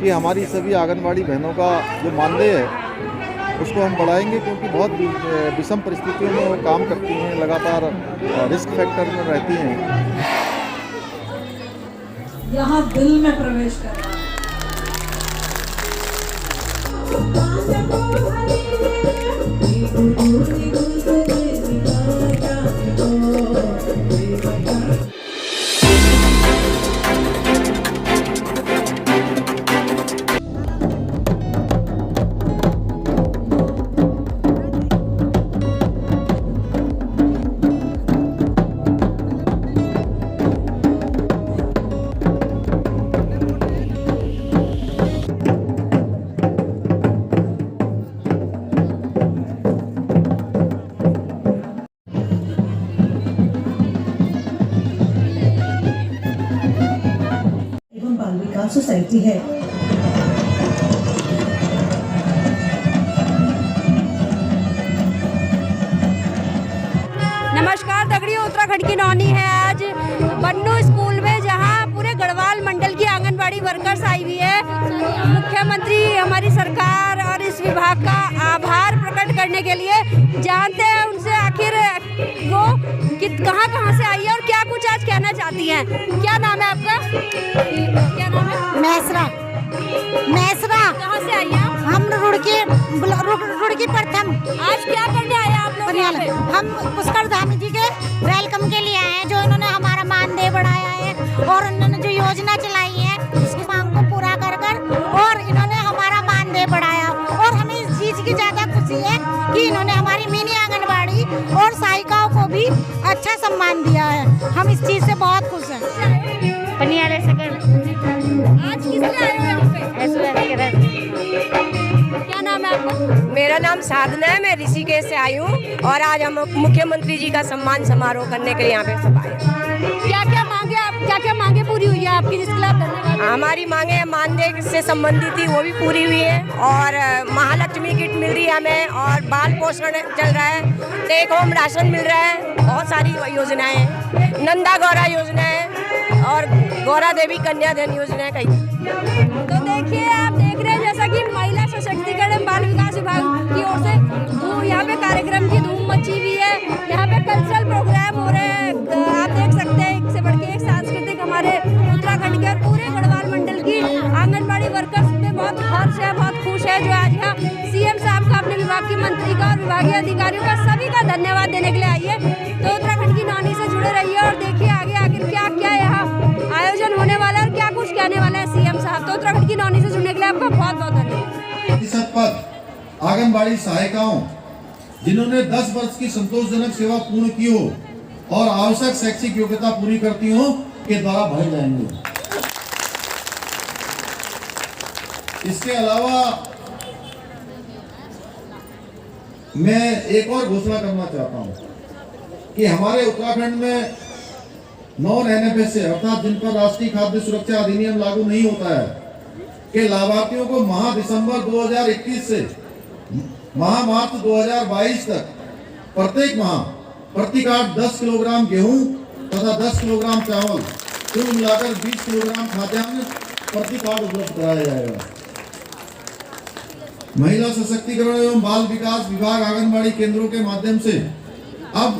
कि हमारी सभी आंगनबाड़ी बहनों का जो मानदेय है उसको हम बढ़ाएंगे, क्योंकि बहुत विषम परिस्थितियों में वो काम करती हैं, लगातार रिस्क फैक्टर में रहती हैं। यहाँ दिल में प्रवेश कर रहा है। बाल विकास सोसाइटी है। नमस्कार, दगड़ियों, उत्तराखंड की नौनी है आज बन्नू स्कूल में, जहां पूरे गढ़वाल मंडल की आंगनबाड़ी वर्कर्स आई हुई है। मुख्यमंत्री, हमारी सरकार और इस विभाग का आभार प्रकट करने के लिए जानते हैं उनसे आखिर वो कहाँ से आई है और क्या कुछ आज कहना चाहती हैं। क्या नाम है आपका? क्या नाम है? मैसरा। कहाँ से आई हैं? हम रुड़की प्रथम। आज क्या करने आए आप लोग यहाँ पे? हम पुष्कर धामी जी के वेलकम के लिए आए हैं, जो इन्होंने हमारा मानदेय बढ़ाया है और उन्होंने जो योजना चलाई है उसकी मांग को पूरा कर और इन्होंने हमारा मानदेय बढ़ाया। और हमें इस चीज की ज्यादा खुशी है कि इन्होंने हमारी मिनी आंगनबाड़ी और सहायिकाओं को भी अच्छा सम्मान दिया है। हम इस चीज से बहुत खुश हैं। पनियाले से आज किस लिए आए हो यहाँ पे? क्या नाम है आपका? मेरा नाम साधना है, मैं ऋषिकेश से आई हूँ और आज हम मुख्यमंत्री जी का सम्मान समारोह करने के लिए यहाँ पे सब आए। क्या मांगे पूरी हुई है आपकी, जिसके लिए आप धन्यवाद? हमारी मांगे मानदेय से संबंधित थी, वो भी पूरी हुई है और महालक्ष्मी किट मिल रही है हमें और बाल पोषण चल रहा है, टेक होम राशन मिल रहा है, बहुत सारी योजनाएं हैं, नंदा गौरा योजना है और गौरा देवी कन्याधन योजना है कई। तो देखिए, आप देख रहे हैं जैसा कि महिला सशक्तिकरण बाल विकास विभाग की ओर से यहाँ पे कार्यक्रम की धूम मची हुई है। यहाँ पे कल्चरल प्रोग्राम हो रहे हैं, आप देख सकते हैं, एक से बढ़ के एक सांस्कृतिक हमारे उत्तराखंड के और पूरे गढ़वाल मंडल की आंगनबाड़ी वर्कर्स में बहुत हर्ष है, बहुत खुश है, जो आज यहाँ सीएम साहब का, अपने विभाग के मंत्री का और विभागीय अधिकारियों का सभी का धन्यवाद देने के लिए आई है। तो उत्तराखंड की नौनी से जुड़े रहिए और देखिए आगे आखिर क्या क्या यहाँ आयोजन होने वाला है और क्या कुछ कहने वाला है सीएम साहब। तो उत्तराखंड की नौनी से जुड़ने के लिए आपका बहुत बहुत धन्यवाद। आंगनबाड़ी सहायिकाओं जिन्होंने 10 वर्ष की संतोषजनक सेवा पूर्ण की हो और आवश्यक शैक्षिक योग्यता पूरी करती हो के द्वारा भरे जाएंगे। इसके अलावा मैं एक और घोषणा करना चाहता हूं कि हमारे उत्तराखंड में नॉन एनएफएस अर्थात जिन पर राष्ट्रीय खाद्य सुरक्षा अधिनियम लागू नहीं होता है के लाभार्थियों को माह दिसंबर 2021 से माह मार्च 2022 तक प्रत्येक माह प्रति कार्ड 10 किलोग्राम गेहूं तथा 10 किलोग्राम चावल कुल मिलाकर 20 किलोग्राम खाद्यान्न प्रति कार्ड उपलब्ध कराया जाएगा। महिला सशक्तिकरण एवं बाल विकास विभाग आंगनबाड़ी केंद्रों के माध्यम से अब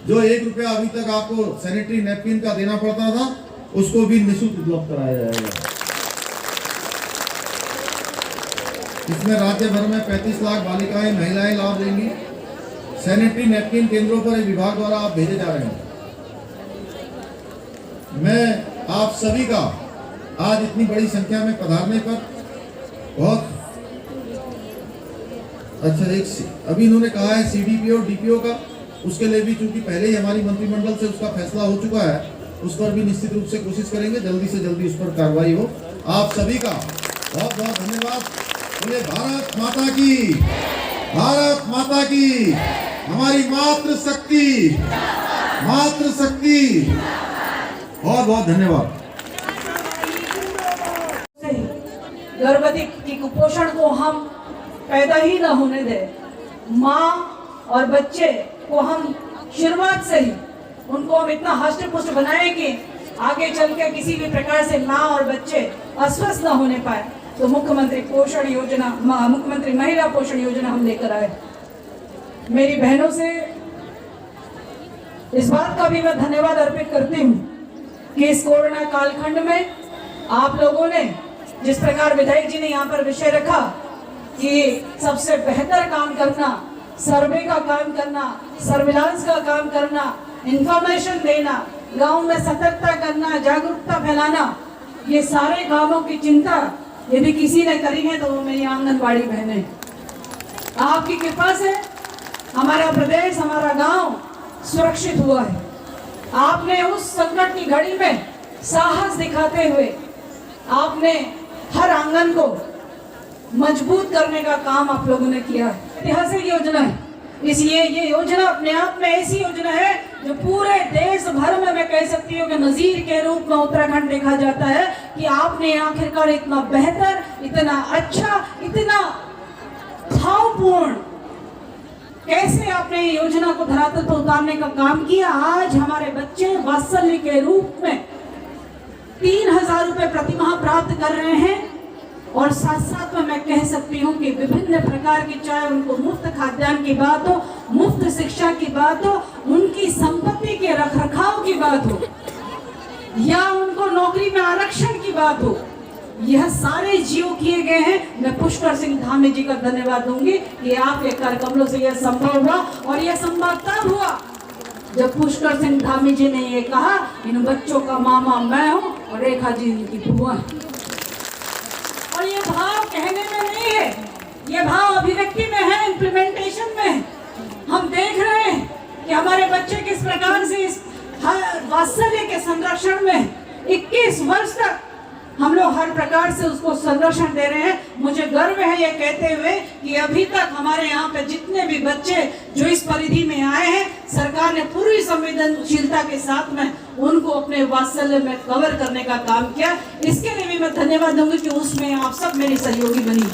जो 1 रुपया अभी तक आपको सैनिटरी नैपकिन का देना पड़ता था, उसको भी निःशुल्क उपलब्ध कराया जाएगा। इसमें राज्य भर में 35 लाख बालिकाएं महिलाएं लाभ लेंगी। सैनिटरी नैपकिन केंद्रों पर विभाग द्वारा आप भेजे जा रहे हैं। मैं आप सभी का आज इतनी बड़ी संख्या में पधारने पर बहुत अच्छा अभी इन्होंने कहा है सीडीपीओ डीपीओ का, उसके लिए भी चूंकि पहले ही हमारी मंत्रिमंडल से उसका फैसला हो चुका है, उस पर भी निश्चित रूप से कोशिश करेंगे जल्दी से जल्दी उस पर कार्रवाई हो। आप सभी का बहुत बहुत धन्यवाद। बोले भारत माता की, भारत माता की, हमारी मातृशक्ति, मातृशक्ति। बहुत बहुत धन्यवाद। गर्भवती की कुपोषण को हम पैदा ही न होने दें। माँ और बच्चे को हम शुरुआत से ही उनको हम इतना हष्ट पुष्ट बनाएं कि आगे चल के किसी भी प्रकार से माँ और बच्चे अस्वस्थ न होने पाए। तो मुख्यमंत्री पोषण योजना, मुख्यमंत्री महिला पोषण योजना हम लेकर आए। मेरी बहनों से इस बात का भी मैं धन्यवाद अर्पित करती हूँ कि इस कोरोना कालखंड में आप लोगों ने जिस प्रकार विधायक जी ने यहाँ पर विषय रखा कि सबसे बेहतर काम करना, सर्वे का काम करना, सर्विलांस का काम करना, इंफॉर्मेशन देना, गांव में सतर्कता करना, जागरूकता फैलाना, ये सारे कामों की चिंता यदि किसी ने करी है तो वो मेरी आंगनबाड़ी बहनें। आपकी कृपा से हमारा प्रदेश, हमारा गांव सुरक्षित हुआ है। आपने उस संकट की घड़ी में साहस दिखाते हुए आपने हर आंगन को मजबूत करने का काम आप लोगों ने किया है। ऐतिहासिक योजना है, इसलिए ये योजना अपने आप में ऐसी योजना है जो पूरे देश भर में मैं कह सकती हूँ कि नजीर के रूप में उत्तराखंड देखा जाता है कि आपने आखिरकार इतना बेहतर, इतना अच्छा, इतना भावपूर्ण कैसे आपने योजना को धरातल पर उतारने का काम किया। आज हमारे बच्चे वात्सल्य के रूप में 3000 रुपए प्रति माह प्राप्त कर रहे हैं और साथ साथ में मैं कह सकती हूँ कि विभिन्न प्रकार की, चाहे उनको मुफ्त खाद्यान्न की बात हो, मुफ्त शिक्षा की बात हो, उनकी संपत्ति के रखरखाव की बात हो या उनको नौकरी में आरक्षण की बात हो, यह सारे जियो किए गए हैं। मैं पुष्कर सिंह धामी जी का धन्यवाद दूंगी कि आपके कार्यक्रमों से यह संभव हुआ और यह संभव तब हुआ जब पुष्कर सिंह धामी जी ने ये कहा, इन बच्चों का मामा मैं हूँ और रेखा जी इनकी बुआ है। और ये भाव कहने में नहीं है, ये भाव अभिव्यक्ति में है, इम्प्लीमेंटेशन में है। हम देख रहे हैं कि हमारे बच्चे किस प्रकार से इस वात्सल्य के संरक्षण में 21 वर्ष तक हम लोग हर प्रकार से उसको संरक्षण दे रहे हैं। मुझे गर्व है ये कहते हुए कि अभी तक हमारे यहाँ पे जितने भी बच्चे जो इस परिधि में आए हैं, सरकार ने पूरी संवेदनशीलता के साथ में उनको अपने वात्सल्य में कवर करने का काम किया। इसके लिए भी मैं धन्यवाद दूंगी कि उसमें आप सब मेरी सहयोगी बनी।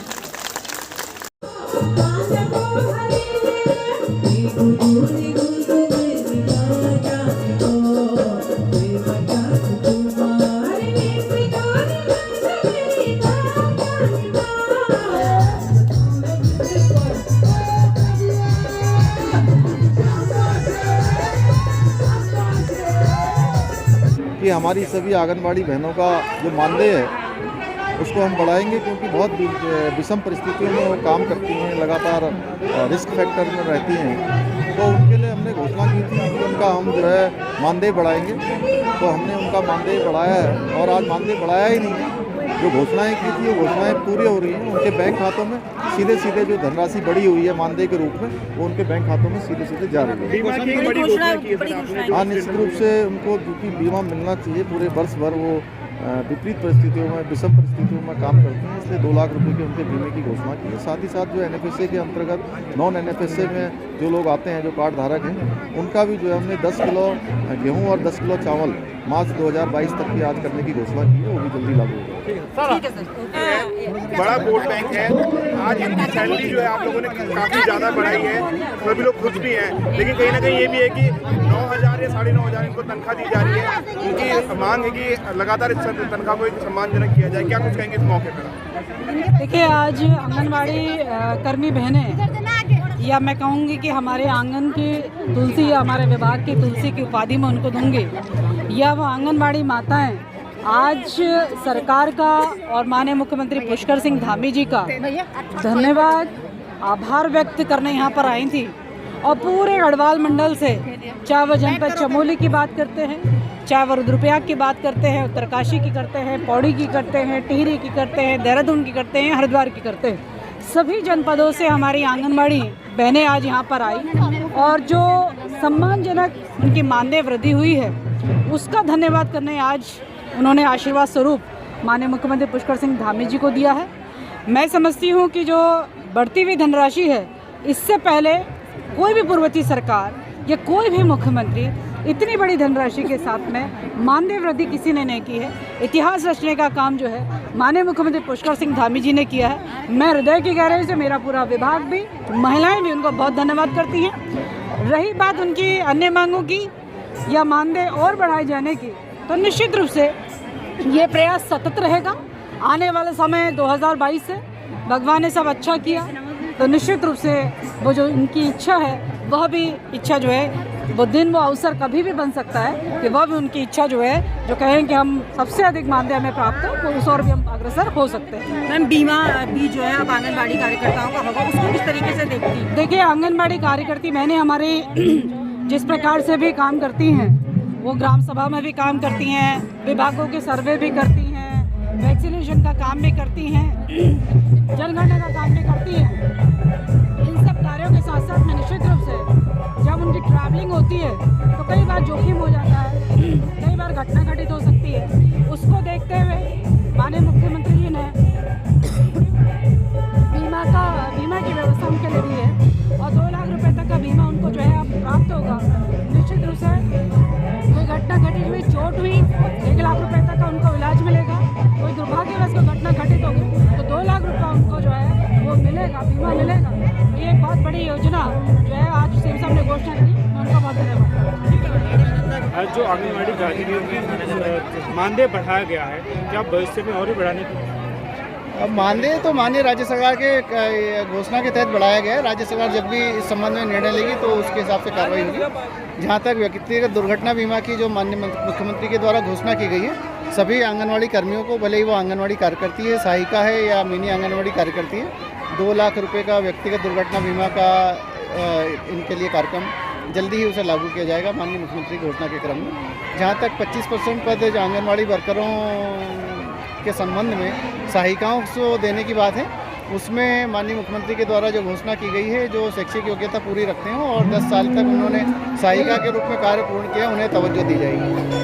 कि हमारी सभी आंगनबाड़ी बहनों का जो मानदेय है उसको हम बढ़ाएंगे, क्योंकि बहुत विषम परिस्थितियों में वो काम करती हैं, लगातार रिस्क फैक्टर में रहती हैं। तो उनके लिए हमने घोषणा की थी कि उनका हम जो है मानदेय बढ़ाएंगे, तो हमने उनका मानदेय बढ़ाया है। और आज मानदेय बढ़ाया ही नहीं, जो घोषणाएं की थी वो घोषणाएं पूरी हो रही हैं। उनके बैंक खातों में सीधे सीधे जो धनराशि बढ़ी हुई है मानदेय के रूप में, वो उनके बैंक खातों में सीधे सीधे जा रही है। हाँ, निश्चित रूप से उनको क्योंकि बीमा मिलना चाहिए। पूरे वर्ष भर वो विपरीत परिस्थितियों में, विषम परिस्थितियों में काम करते हैं, इसलिए 2 लाख रुपए के उनके बीमे की घोषणा की है। साथ ही साथ जो NFSA के अंतर्गत नॉन NFSA में जो लोग आते हैं, जो कार्ड धारक हैं, उनका भी जो है हमने 10 किलो गेहूँ और 10 किलो चावल मार्च 2022 तक की आज करने की घोषणा की है। वो भी जल्दी लागू होगा। बड़ा वोट बैंक है, आज इनकी सैलरी जो है आप लोगों ने काफ़ी ज़्यादा बढ़ाई है, सभी लोग खुश भी हैं, लेकिन कहीं ना कहीं ये भी है कि 9,000 या 9,500 इनको तनख्वाह दी जा रही है। उनकी मांग है कि लगातार इस तनख्वाह को एक सम्मानजनक किया जाए। क्या कुछ कहेंगे इस मौके पर? देखिए, आज आंगनबाड़ी कर्मी बहनें, या मैं कहूँगी कि हमारे आंगन की तुलसी या हमारे विभाग की तुलसी की उपाधि में उनको दूंगी, या वो आंगनबाड़ी माताएं आज सरकार का और माननीय मुख्यमंत्री पुष्कर सिंह धामी जी का धन्यवाद, आभार व्यक्त करने यहाँ पर आई थी। और पूरे गढ़वाल मंडल से, चाहे वो जनपद चमोली की बात करते हैं, चाहे वो रुद्रप्रयाग की बात करते हैं, उत्तरकाशी की करते हैं, पौड़ी की करते हैं, टिहरी की करते हैं, देहरादून की करते हैं, हरिद्वार की करते हैं, सभी जनपदों से हमारी आंगनबाड़ी बहनें आज यहाँ पर आई और जो सम्मानजनक उनकी मानदेय वृद्धि हुई है उसका धन्यवाद करने आज उन्होंने आशीर्वाद स्वरूप माननीय मुख्यमंत्री पुष्कर सिंह धामी जी को दिया है। मैं समझती हूँ कि जो बढ़ती हुई धनराशि है, इससे पहले कोई भी पूर्ववर्ती सरकार या कोई भी मुख्यमंत्री इतनी बड़ी धनराशि के साथ में मानदेय वृद्धि किसी ने नहीं की है। इतिहास रचने का काम जो है माननीय मुख्यमंत्री पुष्कर सिंह धामी जी ने किया है। मैं हृदय की गहराई से, मेरा पूरा विभाग भी, महिलाएं भी उनको बहुत धन्यवाद करती हैं। रही बात उनकी अन्य मांगों की या मानदेय और बढ़ाए जाने की, तो निश्चित रूप से ये प्रयास सतत रहेगा आने वाले समय 2022 से भगवान ने सब अच्छा किया तो निश्चित रूप से वो जो इनकी इच्छा है वह भी इच्छा जो है वो दिन वो अवसर कभी भी बन सकता है कि वह भी उनकी इच्छा जो है जो कहें कि हम सबसे अधिक मानदेय हमें प्राप्त हो वो उस और भी हम अग्रसर हो सकते हैं। मैम बीमा भी जो है अब आंगनबाड़ी कार्यकर्ताओं का होगा, उसको किस तरीके से देखती हैं? देखिए आंगनबाड़ी कार्यकर्ती मैंने हमारे जिस प्रकार से भी काम करती हैं वो ग्राम सभा में भी काम करती हैं, विभागों के सर्वे भी करती हैं, वैक्सीनेशन का काम भी करती हैं, जनगणना का काम भी करती हैं। इन सब कार्यों के साथ साथ में निश्चित रूप से जब उनकी ट्रैवलिंग होती है तो कई बार जोखिम हो जाता है, कई बार घटना घटित हो सकती है। उसको देखते हुए माननीय मुख्यमंत्री जी ने बीमा की व्यवस्था उनके लिए दी है और 2 लाख रुपए तक का बीमा उनको जो है अब प्राप्त होगा। निश्चित रूप से कोई घटना घटित हुई, चोट हुई, 1 लाख रुपए तक का उनको इलाज मिलेगा। कोई दुर्भाग्यवश कोई घटना घटित होगी तो 2 लाख रुपये उनको जो है वो मिलेगा, बीमा मिलेगा। तो ये बहुत बड़ी योजना जो है आज सीएम साहब ने घोषणा की, मैं उनका बहुत धन्यवाद। आज जो आंगनबाड़ी कार्मिकों की मानदेय बढ़ाया गया है, क्या भविष्य में और भी बढ़ाने की? अब मानदेय तो माननीय राज्य सरकार के घोषणा के तहत बढ़ाया गया है। राज्य सरकार जब भी इस संबंध में निर्णय लेगी तो उसके हिसाब से कार्रवाई होगी। जहाँ तक व्यक्तिगत दुर्घटना बीमा की जो माननीय मुख्यमंत्री के द्वारा घोषणा की गई है, सभी आंगनवाड़ी कर्मियों को, भले ही वो आंगनवाड़ी कार्यकर्ती है, सहायिका है या मिनी आंगनवाड़ी कार्यकर्ती है, 2 लाख रुपये का व्यक्तिगत दुर्घटना बीमा का इनके लिए कार्यक्रम जल्दी ही उसे लागू किया जाएगा माननीय मुख्यमंत्री की घोषणा के क्रम में। जहाँ तक 25% पद जो आंगनवाड़ी वर्करों के संबंध में सहायिकाओं को देने की बात है, उसमें माननीय मुख्यमंत्री के द्वारा जो घोषणा की गई है, जो शैक्षिक योग्यता पूरी रखते हो और 10 साल तक उन्होंने सहायिका के रूप में कार्य पूर्ण किया, उन्हें तवज्जो दी जाएगी।